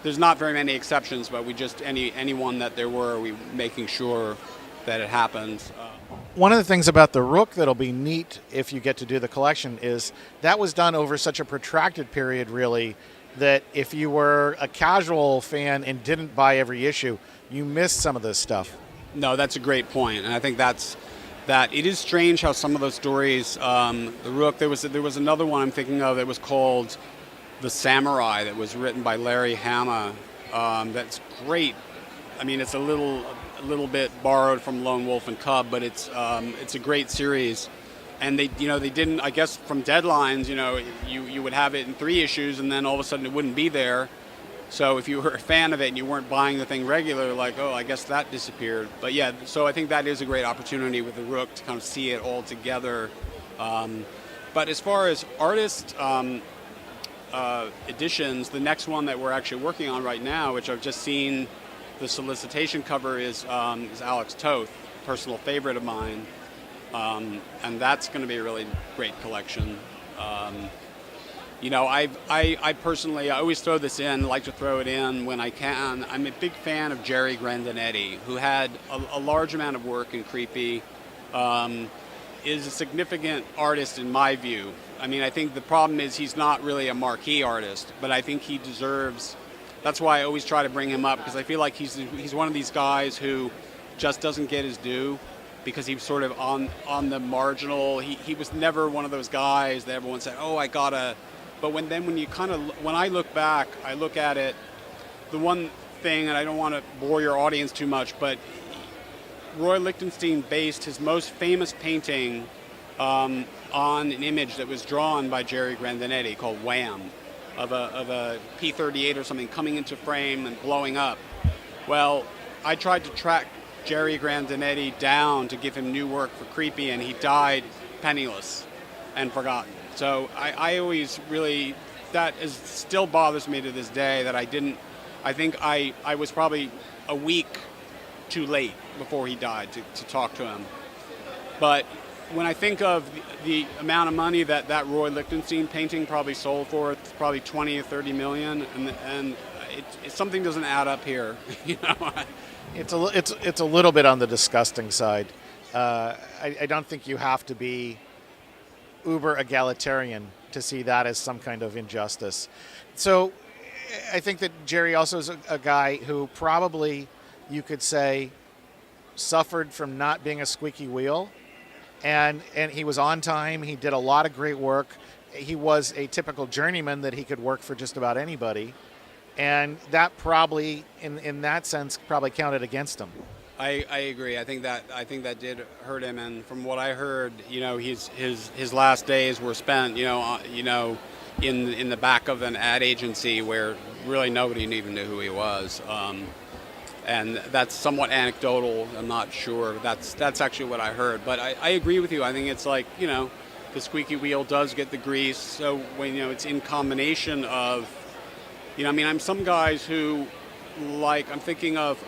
there's not very many exceptions, but we just anyone that there were, we making sure that it happens. One of the things about the Rook that'll be neat if you get to do the collection is that was done over such a protracted period, really, that if you were a casual fan and didn't buy every issue, you missed some of this stuff. No, that's a great point, and I think that it is strange how some of those stories, the Rook. There was another one I'm thinking of that was called The Samurai that was written by Larry Hama. That's great. I mean, it's a little bit borrowed from Lone Wolf and Cub, but it's a great series. And they didn't, I guess, from deadlines, you would have it in 3 issues, and then all of a sudden it wouldn't be there. So if you were a fan of it and you weren't buying the thing regular, like, oh, I guess that disappeared. But yeah, so I think that is a great opportunity with the Rook to kind of see it all together. But as far as artist editions, the next one that we're actually working on right now, which I've just seen the solicitation cover, is Alex Toth, a personal favorite of mine. And that's going to be a really great collection. I personally, I always throw this in, like to throw it in when I can. I'm a big fan of Jerry Grandinetti, who had a large amount of work in Creepy, is a significant artist in my view. I mean, I think the problem is he's not really a marquee artist, but I think he deserves, that's why I always try to bring him up, because I feel like he's one of these guys who just doesn't get his due, because he was sort of on the marginal. He was never one of those guys that everyone said, oh, I gotta. But when I look back, I look at it, the one thing, and I don't want to bore your audience too much, but Roy Lichtenstein based his most famous painting on an image that was drawn by Jerry Grandinetti called Wham, of a P-38 or something coming into frame and blowing up. Well, I tried to track Jerry Grandinetti down to give him new work for Creepy, and he died penniless and forgotten. So I always really, still bothers me to this day that I think I was probably a week too late before he died to talk to him. But when I think of the amount of money that Roy Lichtenstein painting probably sold for, it's probably 20 or 30 million, and something doesn't add up here, It's a little bit on the disgusting side. I don't think you have to be uber egalitarian to see that as some kind of injustice. So I think that Jerry also is a guy who probably, you could say, suffered from not being a squeaky wheel, and he was on time. He did a lot of great work. He was a typical journeyman that he could work for just about anybody. And that probably, in that sense, probably counted against him. I agree. I think that did hurt him. And from what I heard, his last days were spent, in the back of an ad agency where really nobody even knew who he was. And that's somewhat anecdotal. I'm not sure. That's actually what I heard. But I agree with you. I think it's like, the squeaky wheel does get the grease. So when it's in combination of. I'm some guys who, I'm thinking of,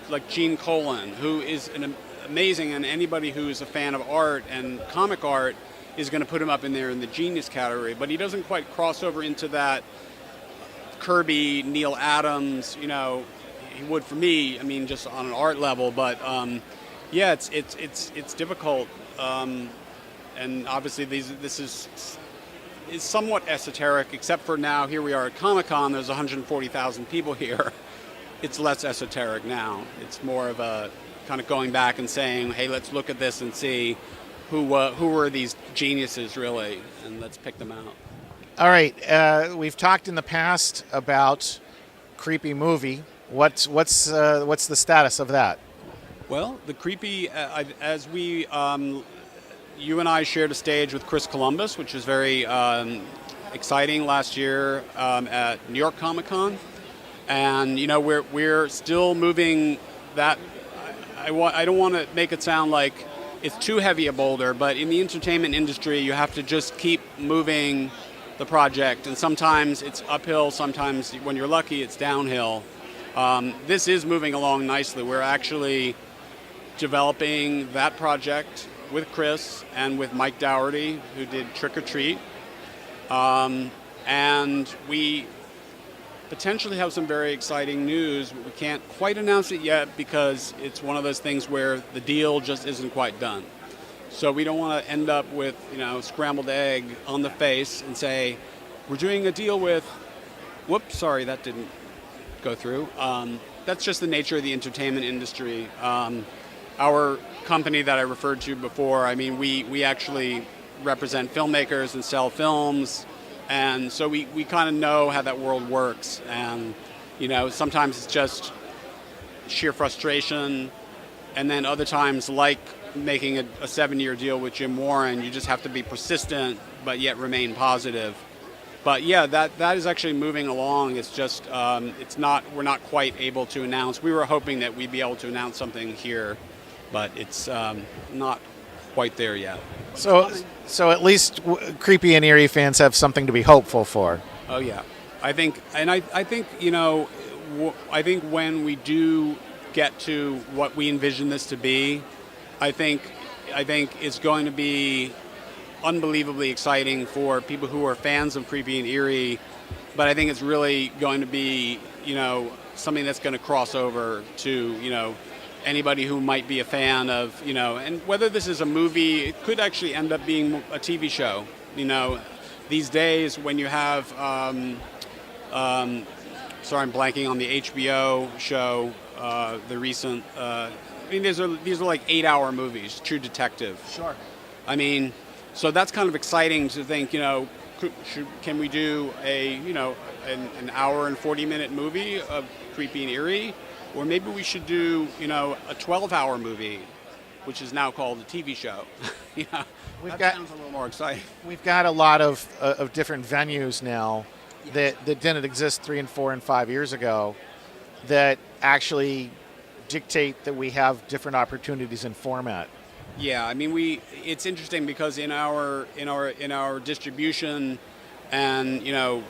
like Gene Colan, who is an amazing, and anybody who is a fan of art and comic art is going to put him up in there in the genius category, but he doesn't quite cross over into that Kirby, Neil Adams, he would for me, just on an art level, but it's difficult, and obviously this is somewhat esoteric, except for now, here we are at Comic-Con, there's 140,000 people here. It's less esoteric now. It's more of a kind of going back and saying, hey, let's look at this and see who were these geniuses really, and let's pick them out. All right, we've talked in the past about Creepy movie. What's the status of that? Well, the Creepy, as we... you and I shared a stage with Chris Columbus, which was very exciting last year at New York Comic Con, and we're still moving that. I don't want to make it sound like it's too heavy a boulder, but in the entertainment industry, you have to just keep moving the project, and sometimes it's uphill, sometimes when you're lucky, it's downhill. This is moving along nicely. We're actually developing that project with Chris and with Mike Dougherty, who did Trick or Treat. And we potentially have some very exciting news. We can't quite announce it yet because it's one of those things where the deal just isn't quite done. So we don't want to end up with, scrambled egg on the face and say, we're doing a deal with, whoops, sorry, that didn't go through. That's just the nature of the entertainment industry. Our company that I referred to before, we actually represent filmmakers and sell films. And so we kind of know how that world works. And, sometimes it's just sheer frustration. And then other times, like making a 7-year deal with Jim Warren, you just have to be persistent, but yet remain positive. But yeah, that is actually moving along. It's just, we're not quite able to announce. We were hoping that we'd be able to announce something here, but it's not quite there yet. So at least Creepy and Eerie fans have something to be hopeful for. Oh yeah, I think when we do get to what we envision this to be, I think it's going to be unbelievably exciting for people who are fans of Creepy and Eerie, but I think it's really going to be, something that's going to cross over to, anybody who might be a fan of, and whether this is a movie, it could actually end up being a TV show. These days when you have, sorry, I'm blanking on the HBO show, the recent, these are like 8-hour movies, True Detective. Sure. So that's kind of exciting to think, can we do an hour and 40-minute movie of Creepy and Eerie? Or maybe we should do, a 12-hour movie, which is now called a TV show. Sounds a little more exciting. We've got a lot of different venues now that didn't exist 3 and 4 and 5 years ago that actually dictate that we have different opportunities in format. Yeah, it's interesting because in our distribution and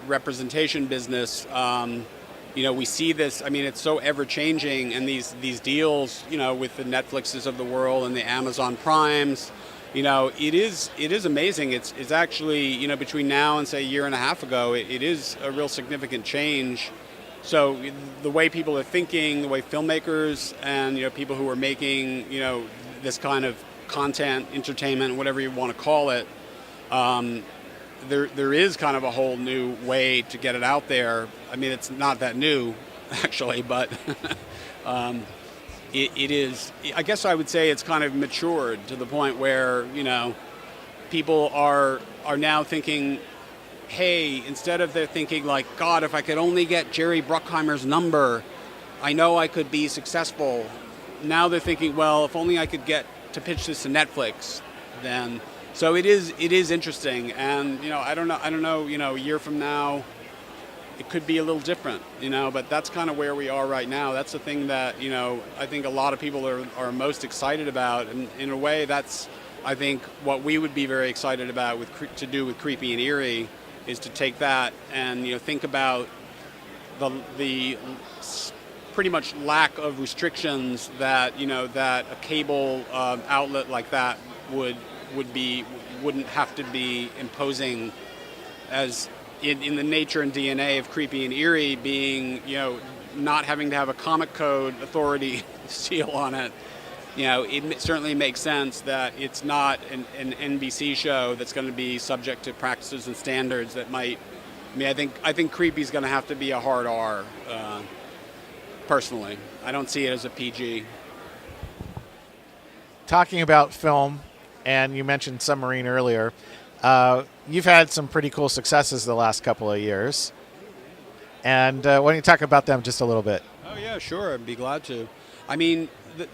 representation business, we see this. It's so ever changing, and these deals, with the Netflixes of the world and the Amazon Primes, it is amazing. It's actually, between now and say a year and a half ago, it is a real significant change. So the way people are thinking, the way filmmakers and people who are making this kind of content, entertainment, whatever you want to call it, there is kind of a whole new way to get it out there. It's not that new, actually, but it is. I guess I would say it's kind of matured to the point where people are now thinking, hey, instead of they're thinking like, God, if I could only get Jerry Bruckheimer's number, I know I could be successful. Now they're thinking, well, if only I could get to pitch this to Netflix, then. So it is interesting, and I don't know, a year from now, it could be a little different, but that's kind of where we are right now. That's the thing that I think a lot of people are most excited about, and in a way, that's I think what we would be very excited about to do with Creepy and Eerie is to take that and think about the pretty much lack of restrictions that that a cable outlet like that wouldn't have to be imposing, as in the nature and DNA of Creepy and Eerie being not having to have a comic code authority seal on it. It certainly makes sense that it's not an NBC show that's going to be subject to practices and standards that might. I think Creepy's going to have to be a hard R. Personally, I don't see it as a PG. Talking about film, and you mentioned Submarine earlier, you've had some pretty cool successes the last couple of years. And why don't you talk about them just a little bit? Oh, yeah, sure. I'd be glad to. The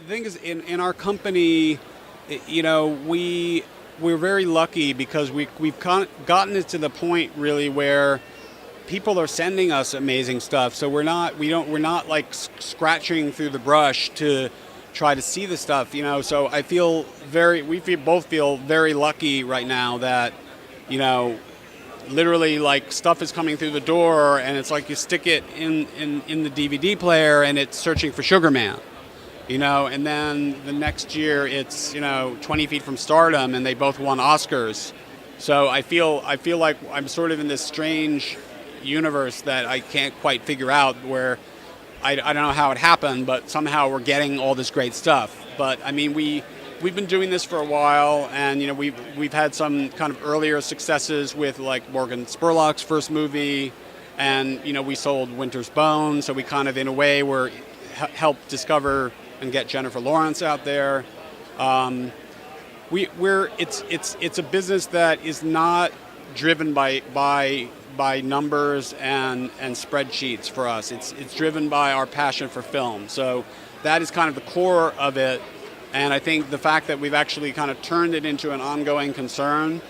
thing is, in our company, we're very lucky because we've gotten it to the point really where people are sending us amazing stuff. So we're not like scratching through the brush to try to see the stuff, So I feel both feel very lucky right now that, literally like stuff is coming through the door and it's like you stick it in the DVD player and it's searching for Sugar Man, and then the next year it's 20 Feet from Stardom and they both won Oscars. So I feel like I'm sort of in this strange universe that I can't quite figure out, where I don't know how it happened, but somehow we're getting all this great stuff. But I mean, we've been doing this for a while, and we've had some kind of earlier successes with like Morgan Spurlock's first movie, and we sold Winter's Bone, so we kind of in a way were helped discover and get Jennifer Lawrence out there. It's a business that is not driven by numbers and spreadsheets for us. It's driven by our passion for film. So that is kind of the core of it. And I think the fact that we've actually kind of turned it into an ongoing concern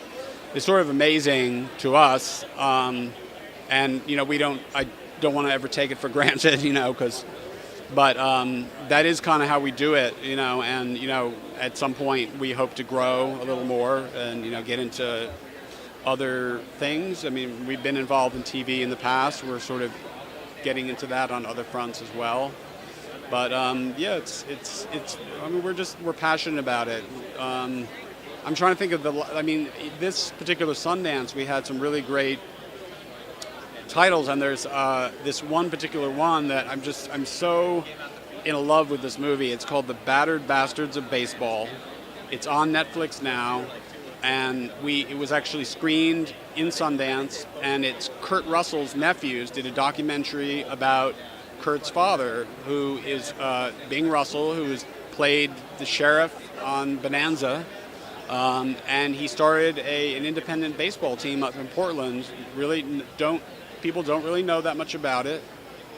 is sort of amazing to us. And I don't want to ever take it for granted, but that is kind of how we do it, and at some point we hope to grow a little more and get into other things. I mean, we've been involved in TV in the past. We're sort of getting into that on other fronts as well. But it's. I mean, we're passionate about it. I'm trying to think of this particular Sundance, we had some really great titles, and there's this one particular one that I'm so in love with this movie. It's called The Battered Bastards of Baseball. It's on Netflix now, and it was actually screened in Sundance, and it's Kurt Russell's nephews did a documentary about Kurt's father, who is Bing Russell, who has played the sheriff on Bonanza, and he started an independent baseball team up in Portland. People don't really know that much about it,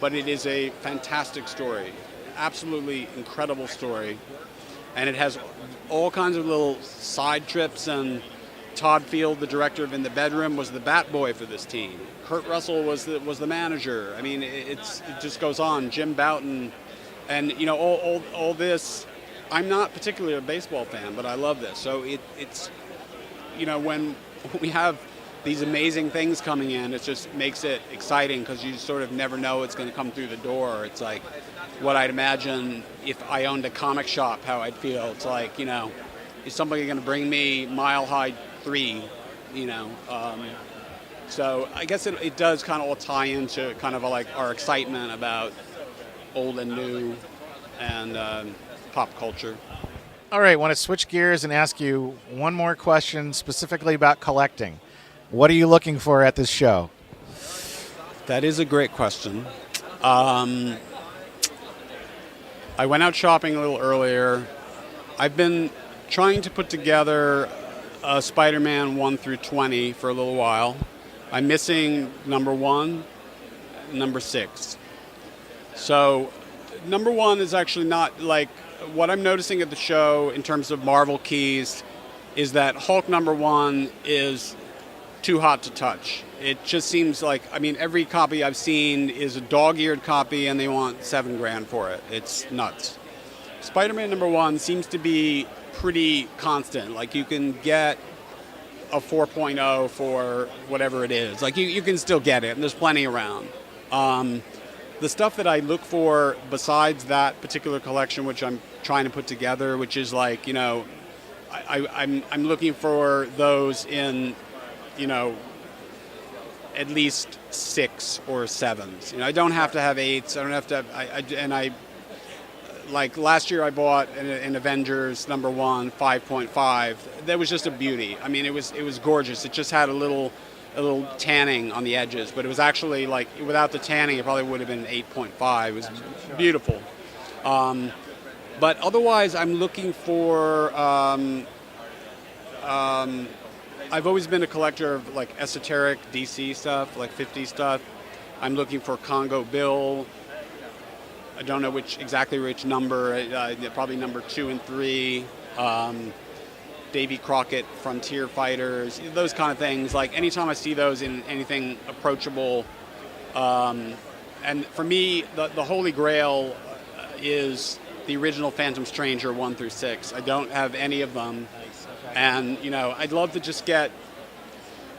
but it is a fantastic story, absolutely incredible story, and it has all kinds of little side trips. And Todd Field, the director of In the Bedroom, was the bat boy for this team. Kurt Russell was the manager. I mean, it just goes on. Jim Bouton, and all this. I'm not particularly a baseball fan, but I love this. So it's when we have these amazing things coming in, it just makes it exciting because you sort of never know it's going to come through the door. It's like what I'd imagine if I owned a comic shop, how I'd feel. It's like, is somebody going to bring me Mile High 3, So I guess it does kind of all tie into kind of like our excitement about old and new and pop culture. All right, I want to switch gears and ask you one more question specifically about collecting. What are you looking for at this show? That is a great question. I went out shopping a little earlier. I've been trying to put together a Spider-Man 1 through 20 for a little while. I'm missing number 1, number 6. So number 1 is actually not like what I'm noticing at the show in terms of Marvel keys is that Hulk number 1 is too hot to touch. It just seems like, every copy I've seen is a dog-eared copy and they want $7,000 for it. It's nuts. Spider-Man number 1 seems to be pretty constant. Like you can get a 4.0 for whatever it is. Like you can still get it, and there's plenty around. The stuff that I look for besides that particular collection, which I'm trying to put together, which is like, I'm looking for those in, at least 6 or 7s. I don't have to have 8s. I don't have to have, like last year I bought an Avengers number 1 5.5. That was just a beauty. It was gorgeous. It just had a little tanning on the edges, but it was actually like without the tanning it probably would have been 8.5. It was beautiful. But otherwise I'm looking for I've always been a collector of like esoteric DC stuff, like 50 stuff. I'm looking for Congo Bill. I don't know exactly which number, probably number 2 and 3. Davy Crockett, Frontier Fighters, those kind of things. Like anytime I see those in anything approachable, and for me, the Holy Grail is the original Phantom Stranger 1 through 6. I don't have any of them, and I'd love to just get,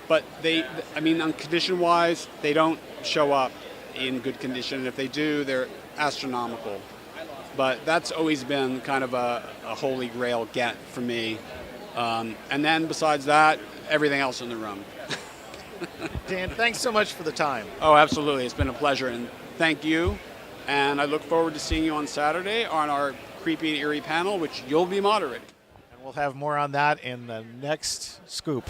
but on condition-wise, they don't show up in good condition. If they do, they're astronomical. But that's always been kind of a Holy Grail get for me. And then besides that, everything else in the room. Dan, thanks so much for the time. Oh, absolutely. It's been a pleasure, and thank you. And I look forward to seeing you on Saturday on our Creepy and Eerie panel, which you'll be moderating. And we'll have more on that in the next scoop.